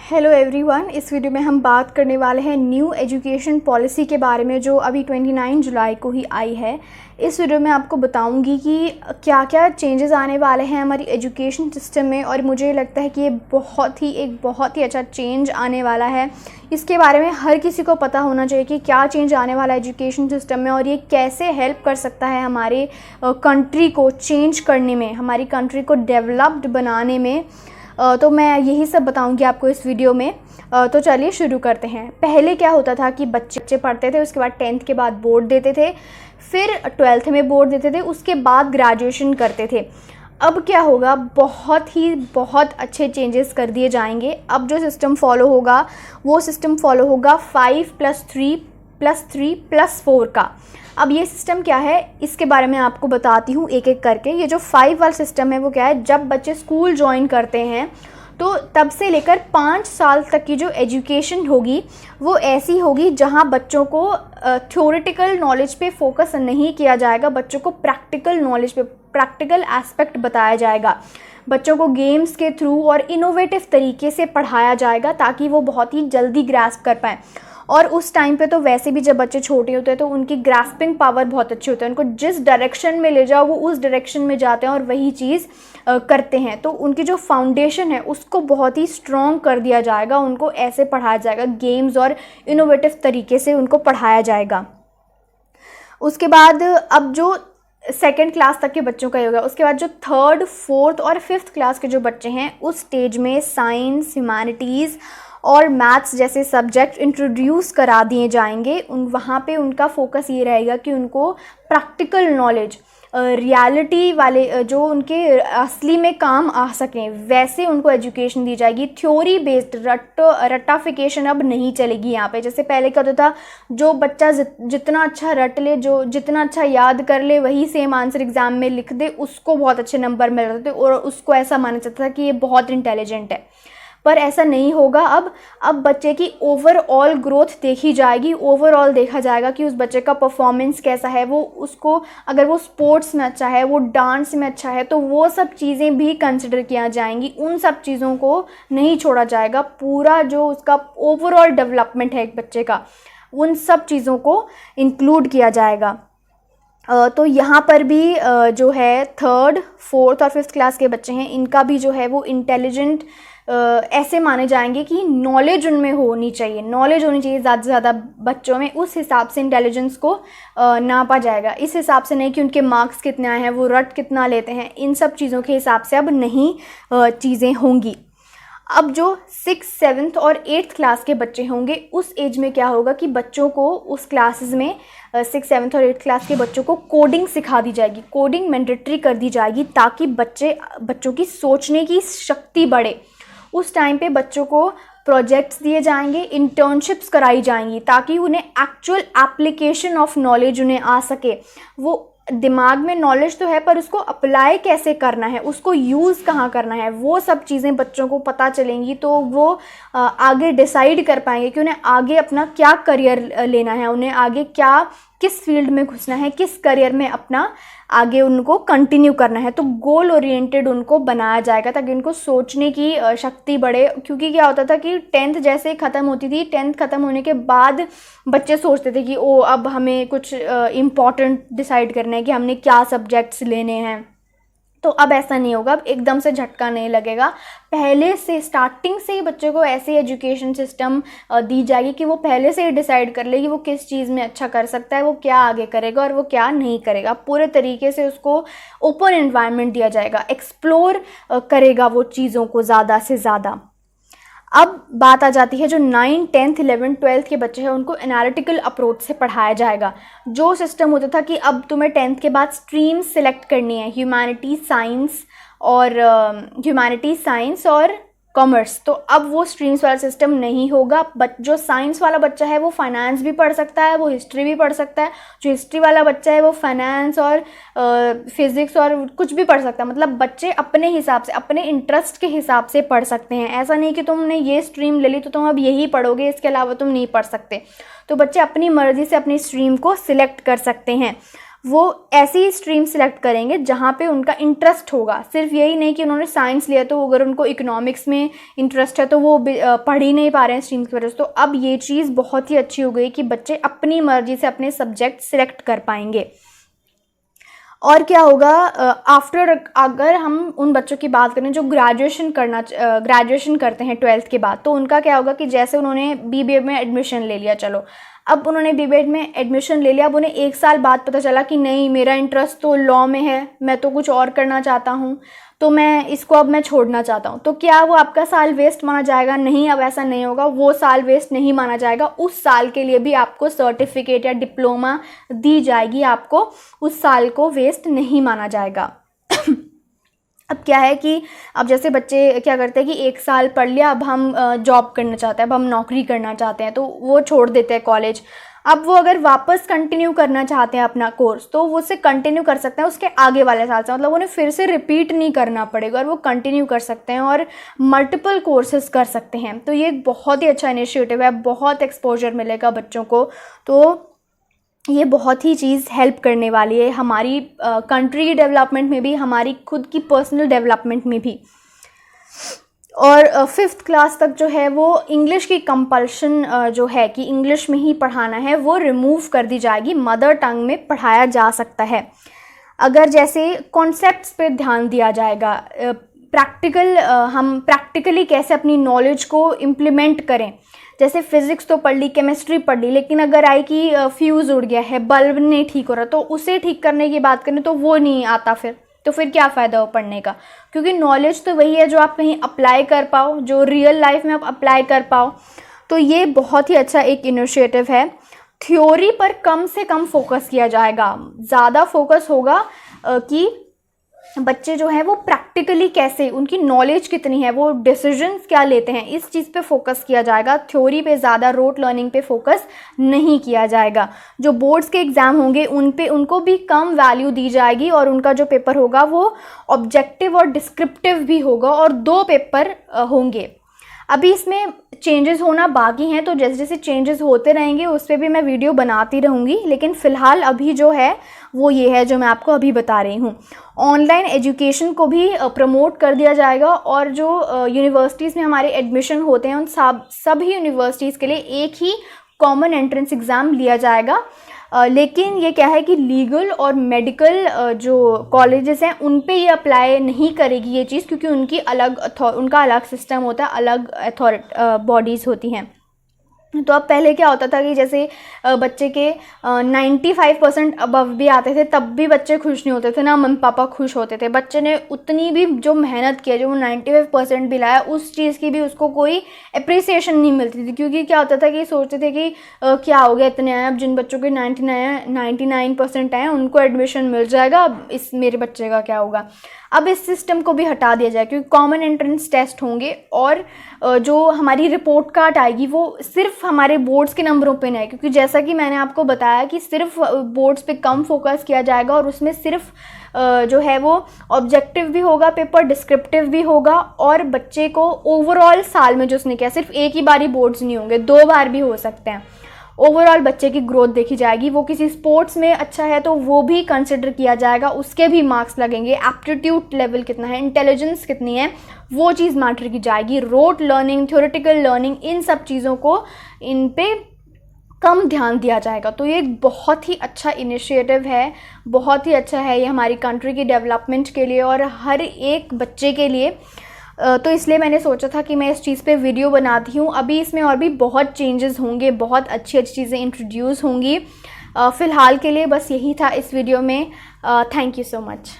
Hello everyone, इस video में हम बात करने वाले हैं न्यू एजुकेशन पॉलिसी के बारे में जो अभी 29 जुलाई को ही आई है। इस वीडियो में आपको बताऊंगी कि क्या क्या चेंजेस आने वाले हैं हमारी एजुकेशन सिस्टम में, और मुझे लगता है कि ये बहुत ही अच्छा चेंज आने वाला है। इसके बारे में हर किसी को पता होना चाहिए कि क्या चेंज आने वाला है एजुकेशन सिस्टम में और ये कैसे हेल्प कर सकता है हमारे कंट्री को चेंज करने में, हमारी कंट्री को डेवलप्ड बनाने में। तो मैं यही सब बताऊंगी आपको इस वीडियो में। तो चलिए शुरू करते हैं। पहले क्या होता था कि बच्चे पढ़ते थे, उसके बाद 10th के बाद बोर्ड देते थे, फिर 12th में बोर्ड देते थे, उसके बाद ग्रेजुएशन करते थे। अब क्या होगा, बहुत अच्छे चेंजेस कर दिए जाएंगे। अब जो सिस्टम फॉलो होगा वो सिस्टम फॉलो होगा 5+3+3+4 का। अब ये सिस्टम क्या है इसके बारे में आपको बताती हूँ एक एक करके। ये जो 5 वाला सिस्टम है वो क्या है, जब बच्चे स्कूल ज्वाइन करते हैं तो तब से लेकर 5 साल तक की जो एजुकेशन होगी वो ऐसी होगी जहाँ बच्चों को थ्योरेटिकल नॉलेज पे फोकस नहीं किया जाएगा, बच्चों को प्रैक्टिकल नॉलेज पे, प्रैक्टिकल एस्पेक्ट बताया जाएगा। बच्चों को गेम्स के थ्रू और इनोवेटिव तरीके से पढ़ाया जाएगा ताकि वो बहुत ही जल्दी ग्रास्प कर पाएँ। और उस टाइम पे तो वैसे भी जब बच्चे छोटे होते हैं तो उनकी ग्रास्पिंग पावर बहुत अच्छी होती है, उनको जिस डायरेक्शन में ले जाओ वो उस डायरेक्शन में जाते हैं और वही चीज़ करते हैं। तो उनकी जो फाउंडेशन है उसको बहुत ही स्ट्रॉन्ग कर दिया जाएगा, उनको ऐसे पढ़ाया जाएगा, गेम्स और इनोवेटिव तरीके से उनको पढ़ाया जाएगा। उसके बाद अब जो 2nd क्लास तक के बच्चों का होगा, उसके बाद जो 3rd, 4th और 5th क्लास के जो बच्चे हैं उस स्टेज में साइंस, ह्यूमैनिटीज़ और मैथ्स जैसे सब्जेक्ट इंट्रोड्यूस करा दिए जाएंगे। वहाँ पे उनका फोकस ये रहेगा कि उनको प्रैक्टिकल नॉलेज, रियलिटी वाले जो उनके असली में काम आ सकें वैसे उनको एजुकेशन दी जाएगी। थ्योरी बेस्ड रट्टाफिकेशन अब नहीं चलेगी यहाँ पे। जैसे पहले क्या होता था, जो बच्चा जितना अच्छा रट ले, जो जितना अच्छा याद कर ले, वही सेम आंसर एग्जाम में लिख दे, उसको बहुत अच्छे नंबर मिल रहे थे और उसको ऐसा माना जाता था कि ये बहुत इंटेलिजेंट है। पर ऐसा नहीं होगा। अब बच्चे की ओवरऑल ग्रोथ देखी जाएगी, ओवरऑल देखा जाएगा कि उस बच्चे का परफॉर्मेंस कैसा है, वो उसको अगर वो स्पोर्ट्स में अच्छा है, वो डांस में अच्छा है, तो वो सब चीज़ें भी कंसिडर किया जाएंगी। उन सब चीज़ों को नहीं छोड़ा जाएगा। पूरा जो उसका ओवरऑल डेवलपमेंट है एक बच्चे का, उन सब चीज़ों को इंक्लूड किया जाएगा। तो यहाँ पर भी जो है 3rd, 4th और 5th क्लास के बच्चे हैं, इनका भी जो है वो इंटेलिजेंट ऐसे माने जाएंगे कि नॉलेज उनमें होनी चाहिए, ज़्यादा से ज़्यादा बच्चों में। उस हिसाब से इंटेलिजेंस को नापा जाएगा। इस हिसाब से नहीं कि उनके मार्क्स कितने आए हैं, वो रट कितना लेते हैं, इन सब चीज़ों के हिसाब से अब नहीं चीज़ें होंगी। अब जो 6th, 7th और 8th क्लास के बच्चे होंगे उस एज में क्या होगा कि बच्चों को उस क्लासेस में 6th, 7th और 8th क्लास के बच्चों को कोडिंग सिखा दी जाएगी, कोडिंग मैंडेटरी कर दी जाएगी ताकि बच्चों की सोचने की शक्ति बढ़े। उस टाइम पे बच्चों को प्रोजेक्ट्स दिए जाएंगे, इंटर्नशिप्स कराई जाएंगी ताकि उन्हें एक्चुअल एप्लीकेशन ऑफ नॉलेज उन्हें आ सके। वो दिमाग में नॉलेज तो है पर उसको अप्लाई कैसे करना है, उसको यूज़ कहाँ करना है, वो सब चीज़ें बच्चों को पता चलेंगी। तो वो आगे डिसाइड कर पाएंगे कि उन्हें आगे अपना क्या करियर लेना है, उन्हें आगे किस फील्ड में घुसना है, किस करियर में अपना आगे उनको कंटिन्यू करना है। तो गोल ओरिएंटेड उनको बनाया जाएगा ताकि उनको सोचने की शक्ति बढ़े। क्योंकि क्या होता था कि 10th जैसे ख़त्म होती थी, 10th ख़त्म होने के बाद बच्चे सोचते थे कि अब हमें कुछ इम्पॉर्टेंट डिसाइड करना है कि हमने क्या सब्जेक्ट्स लेने हैं। तो अब ऐसा नहीं होगा, अब एकदम से झटका नहीं लगेगा। पहले से स्टार्टिंग से ही बच्चे को ऐसी एजुकेशन सिस्टम दी जाएगी कि वो पहले से ही डिसाइड कर ले कि वो किस चीज़ में अच्छा कर सकता है, वो क्या आगे करेगा और वो क्या नहीं करेगा। पूरे तरीके से उसको ओपन एनवायरनमेंट दिया जाएगा, एक्सप्लोर करेगा वो चीज़ों को ज़्यादा से ज़्यादा। अब बात आ जाती है जो 9, 10th, 11th, 12th के बच्चे हैं उनको एनालिटिकल अप्रोच से पढ़ाया जाएगा। जो सिस्टम होता था कि अब तुम्हें 10th के बाद स्ट्रीम सेलेक्ट करनी है, ह्यूमैनिटीज़, साइंस और कॉमर्स, तो अब वो स्ट्रीम्स वाला सिस्टम नहीं होगा। जो साइंस वाला बच्चा है वो फाइनेंस भी पढ़ सकता है, वो हिस्ट्री भी पढ़ सकता है। जो हिस्ट्री वाला बच्चा है वो फाइनेंस और फिज़िक्स और कुछ भी पढ़ सकता है। मतलब बच्चे अपने हिसाब से, अपने इंटरेस्ट के हिसाब से पढ़ सकते हैं। ऐसा नहीं कि तुमने ये स्ट्रीम ले ली तो तुम अब यही पढ़ोगे, इसके अलावा तुम नहीं पढ़ सकते। तो बच्चे अपनी मर्ज़ी से अपनी स्ट्रीम को सिलेक्ट कर सकते हैं। वो ऐसी स्ट्रीम सेलेक्ट करेंगे जहाँ पे उनका इंटरेस्ट होगा। सिर्फ यही नहीं कि उन्होंने साइंस लिया तो अगर उनको इकोनॉमिक्स में इंटरेस्ट है तो वो पढ़ ही नहीं पा रहे हैं स्ट्रीम की वजह से। तो अब ये चीज़ बहुत ही अच्छी हो गई कि बच्चे अपनी मर्जी से अपने सब्जेक्ट सिलेक्ट कर पाएंगे। और क्या होगा आफ्टर, अगर हम उन बच्चों की बात करें जो ग्रेजुएशन करते हैं 12th के बाद, तो उनका क्या होगा कि जैसे उन्होंने BBA में एडमिशन ले लिया, चलो अब उन्होंने BBA में एडमिशन ले लिया, अब उन्हें 1 साल बाद पता चला कि नहीं मेरा इंटरेस्ट तो लॉ में है, मैं तो कुछ और करना चाहता हूँ, तो मैं इसको अब मैं छोड़ना चाहता हूँ। तो क्या वो आपका साल वेस्ट माना जाएगा? नहीं, अब ऐसा नहीं होगा, वो साल वेस्ट नहीं माना जाएगा। उस साल के लिए भी आपको सर्टिफिकेट या डिप्लोमा दी जाएगी, आपको उस साल को वेस्ट नहीं माना जाएगा। अब क्या है कि अब जैसे बच्चे क्या करते हैं कि 1 साल पढ़ लिया, अब हम जॉब करना चाहते हैं, अब हम नौकरी करना चाहते हैं, तो वो छोड़ देते हैं कॉलेज। अब वो अगर वापस कंटिन्यू करना चाहते हैं अपना कोर्स, तो वो उसे कंटिन्यू कर सकते हैं उसके आगे वाले साल से, मतलब उन्हें फिर से रिपीट नहीं करना पड़ेगा और वो कंटिन्यू कर सकते हैं और मल्टीपल कोर्सेज कर सकते हैं। तो ये एक बहुत ही अच्छा इनिशिएटिव है, बहुत एक्सपोजर मिलेगा बच्चों को, तो ये बहुत ही चीज़ हेल्प करने वाली है हमारी कंट्री की डेवलपमेंट में भी, हमारी खुद की पर्सनल डेवलपमेंट में भी। और 5th क्लास तक जो है वो इंग्लिश की कंपल्शन जो है कि इंग्लिश में ही पढ़ाना है, वो रिमूव कर दी जाएगी, मदर टंग में पढ़ाया जा सकता है। अगर जैसे कॉन्सेप्ट्स पे ध्यान दिया जाएगा, हम प्रैक्टिकली कैसे अपनी नॉलेज को इम्प्लीमेंट करें। जैसे फिज़िक्स तो पढ़ ली, केमिस्ट्री पढ़ ली, लेकिन अगर आई कि फ्यूज़ उड़ गया है, बल्ब नहीं ठीक हो रहा, तो उसे ठीक करने की बात करें तो वो नहीं आता, तो फिर क्या फ़ायदा हो पढ़ने का? क्योंकि नॉलेज तो वही है जो आप कहीं अप्लाई कर पाओ, जो रियल लाइफ में आप अप्लाई कर पाओ। तो ये बहुत ही अच्छा एक इनिशिएटिव है। थ्योरी पर कम से कम फोकस किया जाएगा, ज़्यादा फोकस होगा कि बच्चे जो हैं वो प्रैक्टिकली कैसे, उनकी नॉलेज कितनी है, वो डिसीजंस क्या लेते हैं, इस चीज़ पे फोकस किया जाएगा। थ्योरी पे ज़्यादा, रोट लर्निंग पे फोकस नहीं किया जाएगा। जो बोर्ड्स के एग्ज़ाम होंगे उनको भी कम वैल्यू दी जाएगी और उनका जो पेपर होगा वो ऑब्जेक्टिव और डिस्क्रिप्टिव भी होगा और 2 पेपर होंगे। अभी इसमें चेंजेस होना बाकी हैं, तो जैसे जैसे चेंजेस होते रहेंगे उस पर भी मैं वीडियो बनाती रहूँगी, लेकिन फ़िलहाल अभी जो है वो ये है जो मैं आपको अभी बता रही हूँ। ऑनलाइन एजुकेशन को भी प्रमोट कर दिया जाएगा और जो यूनिवर्सिटीज़ में हमारे एडमिशन होते हैं उन सभी यूनिवर्सिटीज़ के लिए एक ही कॉमन एंट्रेंस एग्ज़ाम लिया जाएगा। लेकिन ये क्या है कि लीगल और मेडिकल जो कॉलेजेस हैं उन पे ये अप्लाई नहीं करेगी ये चीज़, क्योंकि उनका अलग सिस्टम होता है, अलग बॉडीज़ होती हैं। तो अब पहले क्या होता था कि जैसे बच्चे के 95% अबव भी आते थे, तब भी बच्चे खुश नहीं होते थे, ना मम्मी पापा खुश होते थे। बच्चे ने उतनी भी जो मेहनत की है, जो 95% भी लाया, उस चीज़ की भी उसको कोई अप्रिसिएशन नहीं मिलती थी, क्योंकि क्या होता था कि सोचते थे कि क्या हो गया इतने आए, अब जिन बच्चों के 99% आए उनको एडमिशन मिल जाएगा, अब इस मेरे बच्चे का क्या होगा। अब इस सिस्टम को भी हटा दिया जाए, क्योंकि कॉमन एंट्रेंस टेस्ट होंगे और जो हमारी रिपोर्ट कार्ड आएगी वो सिर्फ हमारे बोर्ड्स के नंबरों पे नहीं है, क्योंकि जैसा कि मैंने आपको बताया कि सिर्फ बोर्ड्स पे कम फोकस किया जाएगा और उसमें सिर्फ जो है वो ऑब्जेक्टिव भी होगा पेपर, डिस्क्रिप्टिव भी होगा, और बच्चे को ओवरऑल साल में जो उसने किया, सिर्फ एक ही बार ही बोर्ड्स नहीं होंगे, 2 बार भी हो सकते हैं। ओवरऑल बच्चे की ग्रोथ देखी जाएगी, वो किसी स्पोर्ट्स में अच्छा है तो वो भी कंसिडर किया जाएगा, उसके भी मार्क्स लगेंगे, एप्टीट्यूड लेवल कितना है, इंटेलिजेंस कितनी है, वो चीज़ मैटर की जाएगी। रोट लर्निंग, थ्योरेटिकल लर्निंग, इन सब चीज़ों को इन पे कम ध्यान दिया जाएगा। तो ये एक बहुत ही अच्छा इनिशिएटिव है, बहुत ही अच्छा है ये हमारी कंट्री की डेवलपमेंट के लिए और हर एक बच्चे के लिए। तो इसलिए मैंने सोचा था कि मैं इस चीज़ पे वीडियो बनाती हूँ। अभी इसमें और भी बहुत चेंजेस होंगे, बहुत अच्छी अच्छी चीज़ें इंट्रोड्यूस होंगी। फ़िलहाल के लिए बस यही था इस वीडियो में। Thank you so much.